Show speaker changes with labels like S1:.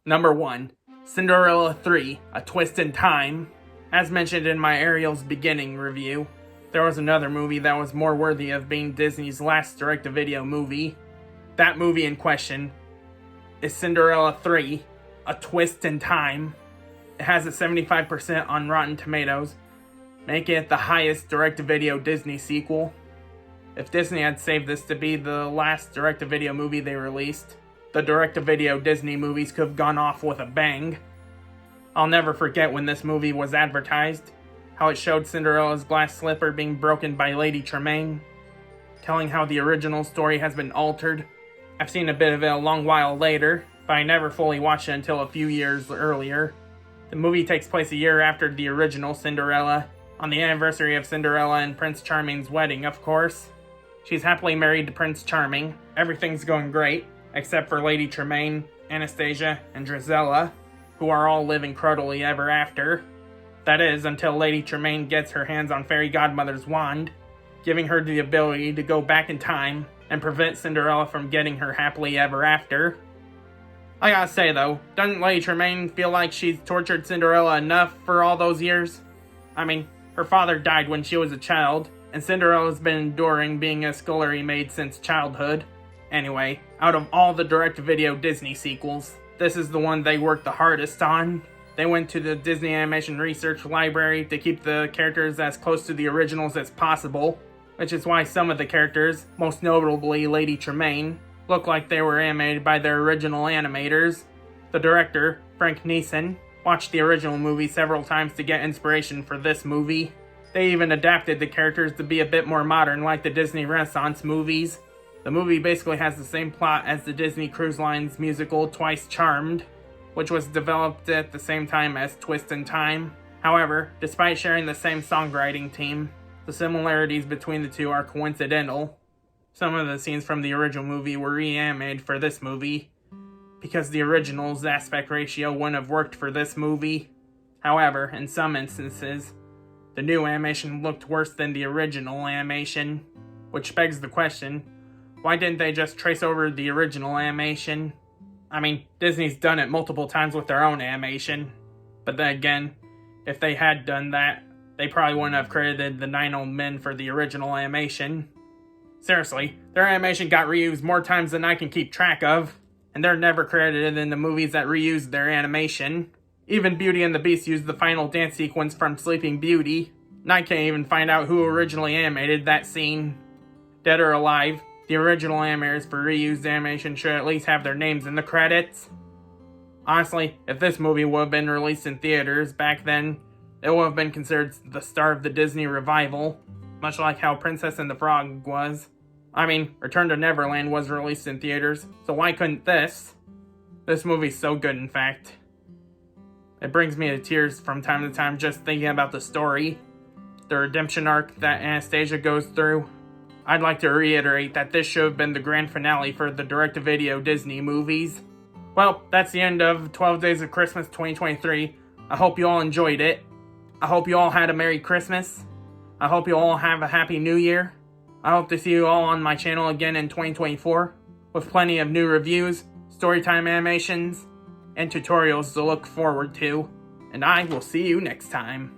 S1: Number 1. Cinderella 3, A Twist in Time. As mentioned in my Ariel's Beginning review, there was another movie that was more worthy of being Disney's last direct-to-video movie. That movie in question is Cinderella 3, A Twist in Time. It has a 75% on Rotten Tomatoes, making it the highest direct-to-video Disney sequel. If Disney had saved this to be the last direct-to-video movie they released, the direct-to-video Disney movies could have gone off with a bang. I'll never forget when this movie was advertised, how it showed Cinderella's glass slipper being broken by Lady Tremaine, telling how the original story has been altered. I've seen a bit of it a long while later, but I never fully watched it until a few years earlier. The movie takes place a year after the original Cinderella, on the anniversary of Cinderella and Prince Charming's wedding, of course. She's happily married to Prince Charming. Everything's going great, except for Lady Tremaine, Anastasia, and Drizella, who are all living crudely ever after. That is, until Lady Tremaine gets her hands on Fairy Godmother's wand, giving her the ability to go back in time and prevent Cinderella from getting her happily ever after. I gotta say though, doesn't Lady Tremaine feel like she's tortured Cinderella enough for all those years? I mean, her father died when she was a child, and Cinderella's been enduring being a scullery maid since childhood. Anyway, out of all the direct-to-video Disney sequels, this is the one they worked the hardest on. They went to the Disney Animation Research Library to keep the characters as close to the originals as possible, which is why some of the characters, most notably Lady Tremaine, look like they were animated by their original animators. The director, Frank Neeson, watched the original movie several times to get inspiration for this movie. They even adapted the characters to be a bit more modern like the Disney Renaissance movies. The movie basically has the same plot as the Disney Cruise Line's musical Twice Charmed, which was developed at the same time as Twist in Time. However, despite sharing the same songwriting team, the similarities between the two are coincidental. Some of the scenes from the original movie were reanimated for this movie, because the original's aspect ratio wouldn't have worked for this movie. However, in some instances, the new animation looked worse than the original animation, which begs the question, why didn't they just trace over the original animation? I mean, Disney's done it multiple times with their own animation. But then again, if they had done that, they probably wouldn't have credited the 9 old men for the original animation. Seriously, their animation got reused more times than I can keep track of, and they're never credited in the movies that reused their animation. Even Beauty and the Beast used the final dance sequence from Sleeping Beauty, and I can't even find out who originally animated that scene. Dead or alive, the original animators for reused animation should at least have their names in the credits. Honestly, if this movie would have been released in theaters back then, it would have been considered the star of the Disney revival, much like how Princess and the Frog was. I mean, Return to Neverland was released in theaters, so why couldn't this? This movie's so good, in fact. It brings me to tears from time to time just thinking about the story, the redemption arc that Anastasia goes through. I'd like to reiterate that this should have been the grand finale for the direct-to-video Disney movies. Well, that's the end of 12 Days of Christmas 2023. I hope you all enjoyed it. I hope you all had a Merry Christmas. I hope you all have a Happy New Year. I hope to see you all on my channel again in 2024, with plenty of new reviews, storytime animations, and tutorials to look forward to. And I will see you next time.